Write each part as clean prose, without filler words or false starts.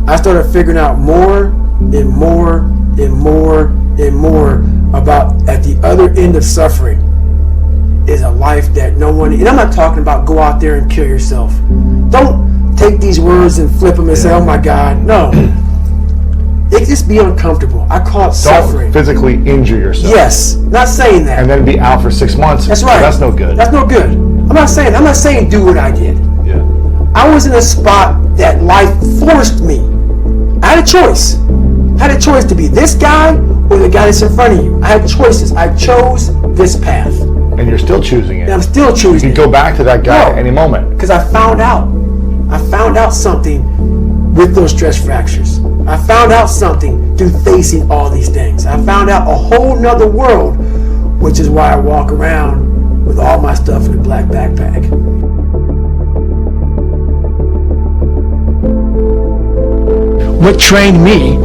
I started figuring out more and more and more and more about at the other end of suffering is a life that no one, and I'm not talking about go out there and kill yourself. Don't take these words and flip them and say, oh my God, no. It just be uncomfortable. I call it suffering. Don't physically injure yourself. Yes, not saying that. And then be out for 6 months. That's right. So that's no good. That's no good. I'm not saying do what I did. Yeah. I was in a spot that life forced me. I had a choice. I had a choice to be this guy or the guy that's in front of you. I had choices. I chose this path. And you're still choosing it. And I'm still choosing You can go back to that guy at any moment. Because I found out something with those stress fractures. I found out something through facing all these things. I found out a whole nother world, which is why I walk around with all my stuff in a black backpack. What trained me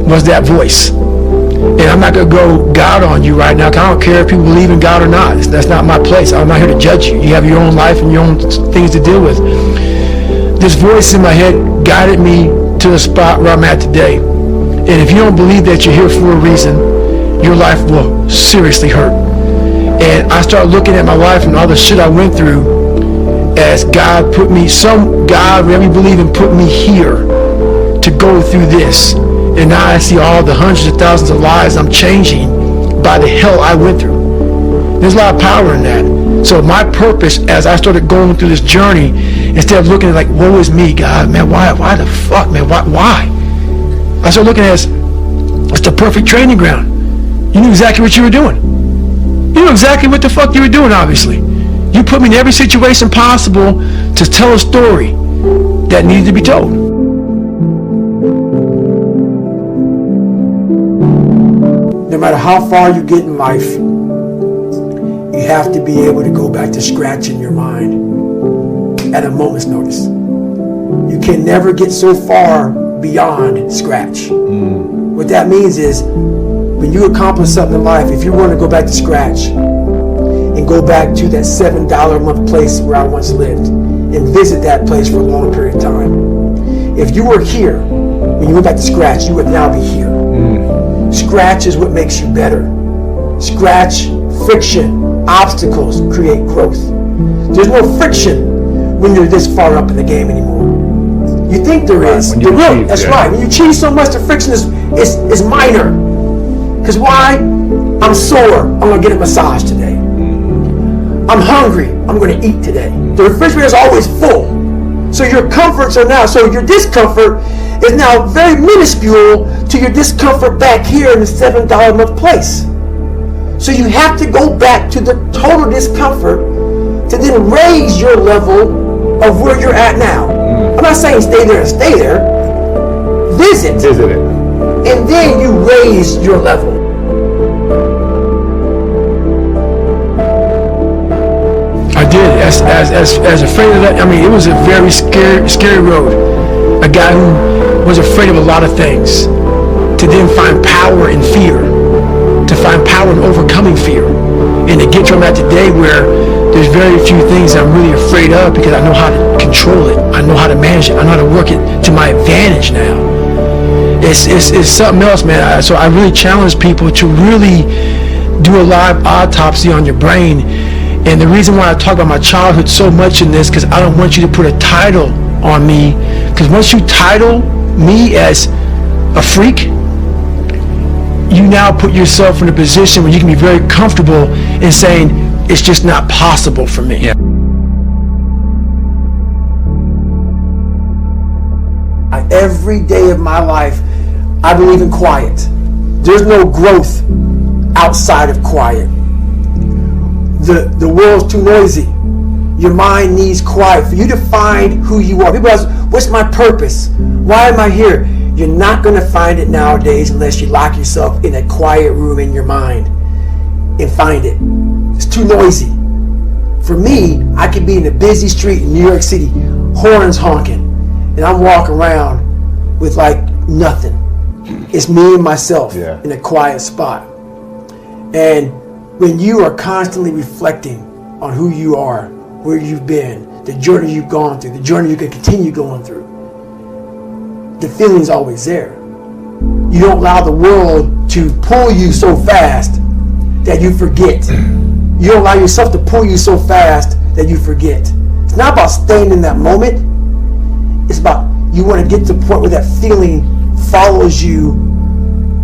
was that voice. And I'm not going to go God on you right now, because I don't care if people believe in God or not. That's not my place. I'm not here to judge you. You have your own life and your own things to deal with. This voice in my head guided me to the spot where I'm at today. And if you don't believe that you're here for a reason, your life will seriously hurt. And I started looking at my life and all the shit I went through as God put me, whatever you believe in, put me here to go through this. And now I see all the hundreds of thousands of lives I'm changing by the hell I went through. There's a lot of power in that. So my purpose as I started going through this journey, instead of looking at like, woe is me, God, man, why the fuck, man, why? I started looking at it as, it's the perfect training ground. You knew exactly what you were doing. You knew exactly what the fuck you were doing, obviously. You put me in every situation possible to tell a story that needed to be told. No matter how far you get in life, you have to be able to go back to scratch in your mind at a moment's notice. You can never get so far beyond scratch. What that means is, when you accomplish something in life, if you want to go back to scratch and go back to that $7 a month place where I once lived and visit that place for a long period of time, if you were here, when you went back to scratch, you would now be here. Scratch is what makes you better. Scratch, friction, obstacles create growth. There's no friction when you're this far up in the game anymore. You think there is. That's right. When you cheat so much, the friction is minor. Because why? I'm sore. I'm going to get a massage today. I'm hungry. I'm going to eat today. The refrigerator is always full. So your comforts are now, so your discomfort is now very minuscule to your discomfort back here in the $7 a month place. So you have to go back to the total discomfort to then raise your level of where you're at now. I'm not saying stay there. Visit it. And then you raise your level. I did, as afraid of that. I mean, it was a very scary road. A guy who was afraid of a lot of things, to then find power in fear, to find power in overcoming fear, and to get to where I'm at today, where there's very few things I'm really afraid of because I know how to control it. I know how to manage it. I know how to work it to my advantage now. It's something else, man. So I really challenge people to really do a live autopsy on your brain. And the reason why I talk about my childhood so much in this, because I don't want you to put a title on me. Because once you title me as a freak, you now put yourself in a position where you can be very comfortable in saying, it's just not possible for me. Yeah. Every day of my life, I believe in quiet. There's no growth outside of quiet. The world's too noisy. Your mind needs quiet for you to find who you are. People ask, what's my purpose? Why am I here? You're not going to find it nowadays unless you lock yourself in a quiet room in your mind and find it. It's too noisy. For me, I could be in a busy street in New York City, horns honking, and I'm walking around with like nothing. It's me and myself in a quiet spot. And when you are constantly reflecting on who you are, where you've been, the journey you've gone through, the journey you can continue going through, the feeling's always there. You don't allow the world to pull you so fast that you forget. You don't allow yourself to pull you so fast that you forget. It's not about staying in that moment. It's about you want to get to the point where that feeling follows you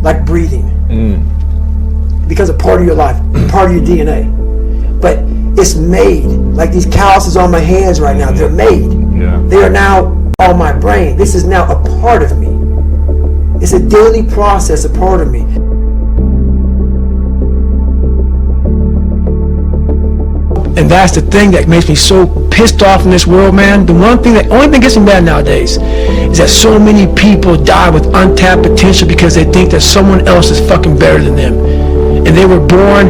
like breathing. It becomes a part of your life, part of your DNA. But it's made. Like these calluses on my hands right now, they're made. Yeah. They are now on my brain. This is now a part of me. It's a daily process, a part of me. And that's the thing that makes me so pissed off in this world, man. The only thing that gets me mad nowadays is that so many people die with untapped potential because they think that someone else is fucking better than them. And they were born,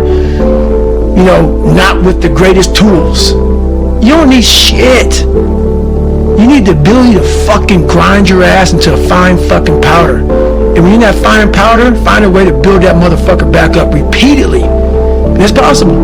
you know, not with the greatest tools. You don't need shit. You need the ability to fucking grind your ass into a fine fucking powder. And when you're in that fine powder, find a way to build that motherfucker back up repeatedly. And it's possible.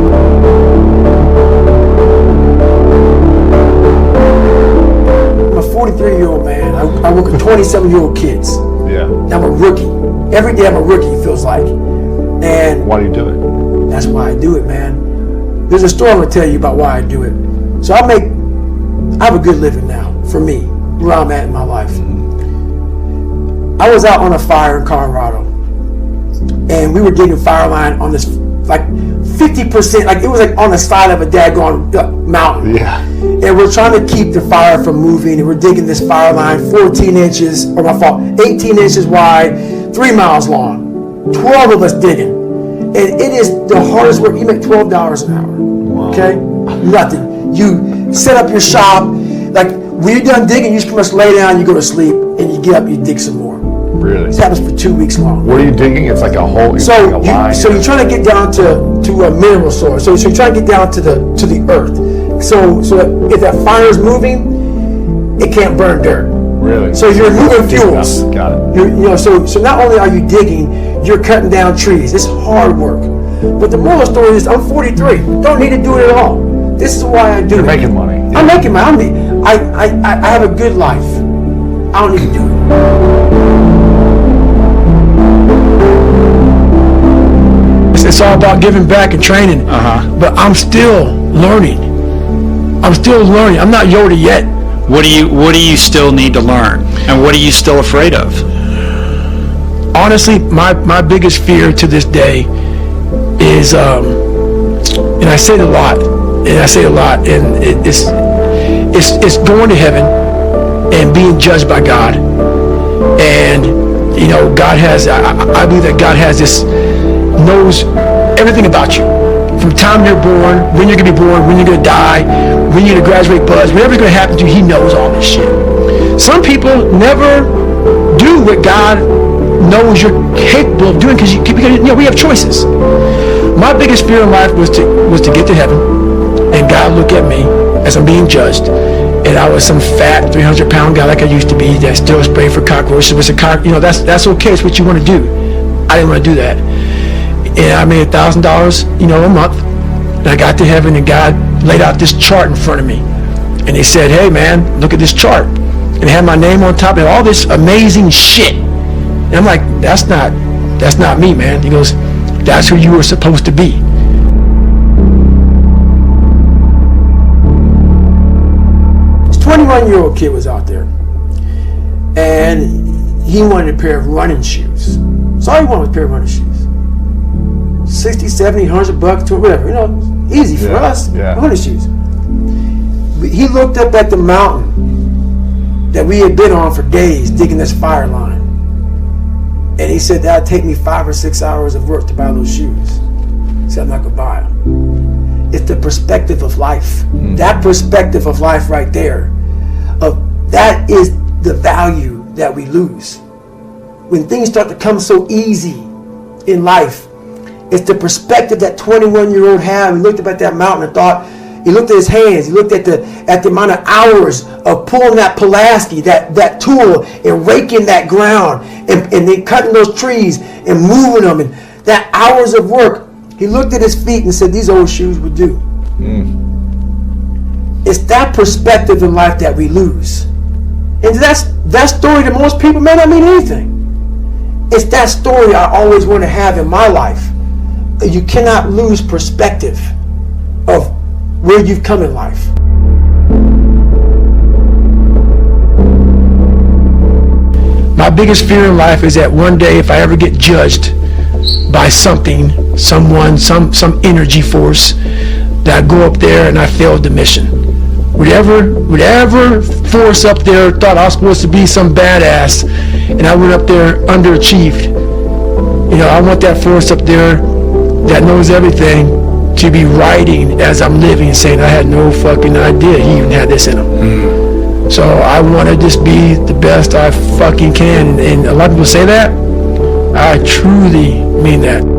I'm a 43-year-old man. I work with 27-year-old kids. Yeah. I'm a rookie. Every day I'm a rookie, it feels like. And why do you do it? That's why I do it, man. There's a story I'm gonna tell you about why I do it. So I have a good living now, for me, where I'm at in my life. I was out on a fire in Colorado, and we were digging fire line on this, like 50%, like it was like on the side of a daggone mountain. Yeah. And we're trying to keep the fire from moving, and we're digging this fire line 18 inches wide, 3 miles long. 12 of us digging. And it is the hardest work. You make $12 an hour. Wow. Okay? Nothing. You set up your shop. Like, when you're done digging, you just pretty much lay down, you go to sleep, and you get up, you dig some more. Really? This happens for 2 weeks long. What are you digging? It's like a hole. So line. you're trying to get down to a mineral source. So you're trying to get down to the earth. So if that fire is moving, it can't burn dirt. Really? So you're moving fuels. Got it. So not only are you digging, you're cutting down trees. It's hard work. But the moral story is, I'm 43. Don't need to do it at all. This is why I do it. You're making money. Yeah. I'm making money. I have a good life. I don't need to do it. It's all about giving back and training. But I'm still learning. I'm not Yoda yet. What do you still need to learn? And what are you still afraid of? Honestly, my biggest fear to this day is, and I say it a lot, and it's going to heaven and being judged by God. And, you know, God has, I believe that God knows everything about you. From the time you're born, when you're going to be born, when you're going to die, when you're going to graduate, buzz, whatever's going to happen to you, He knows all this shit. Some people never do what God knows you're capable of doing because we have choices. My biggest fear in life was to get to heaven and God look at me as I'm being judged, and I was some fat 300-pound guy like I used to be that still sprayed for cockroaches. That's okay. It's what you want to do. I didn't want to do that. And I made $1,000, a month. And I got to heaven, and God laid out this chart in front of me. And He said, "Hey, man, look at this chart." And it had my name on top and all this amazing shit. And I'm like, that's not me, man. He goes, "That's who you were supposed to be." This 21-year-old kid was out there, and he wanted a pair of running shoes. So all he wanted was a pair of running shoes. 60, 70, $100, whatever, easy for us. Yeah. Running shoes. He looked up at the mountain that we had been on for days digging this fire line. And he said, "That'd take me 5 or 6 hours of work to buy those shoes." He said, "I'm not gonna buy them." It's the perspective of life. That perspective of life right there, that is the value that we lose. When things start to come so easy in life, it's the perspective that 21-year-old had. He looked up at that mountain and thought, he looked at his hands, he looked at the amount of hours of pulling that Pulaski, that tool, and raking that ground, and then cutting those trees and moving them, and that hours of work. He looked at his feet and said, "These old shoes would do." It's that perspective in life that we lose. And that story to most people may not mean anything. It's that story I always want to have in my life. You cannot lose perspective of where you've come in life. My biggest fear in life is that one day if I ever get judged by something, someone, some energy force, that I go up there and I failed the mission. Whatever force up there thought I was supposed to be some badass, and I went up there underachieved. You know, I want that force up there that knows everything to be writing as I'm living, saying I had no fucking idea he even had this in him. So I want to just be the best I fucking can, and a lot of people say that. I truly mean that.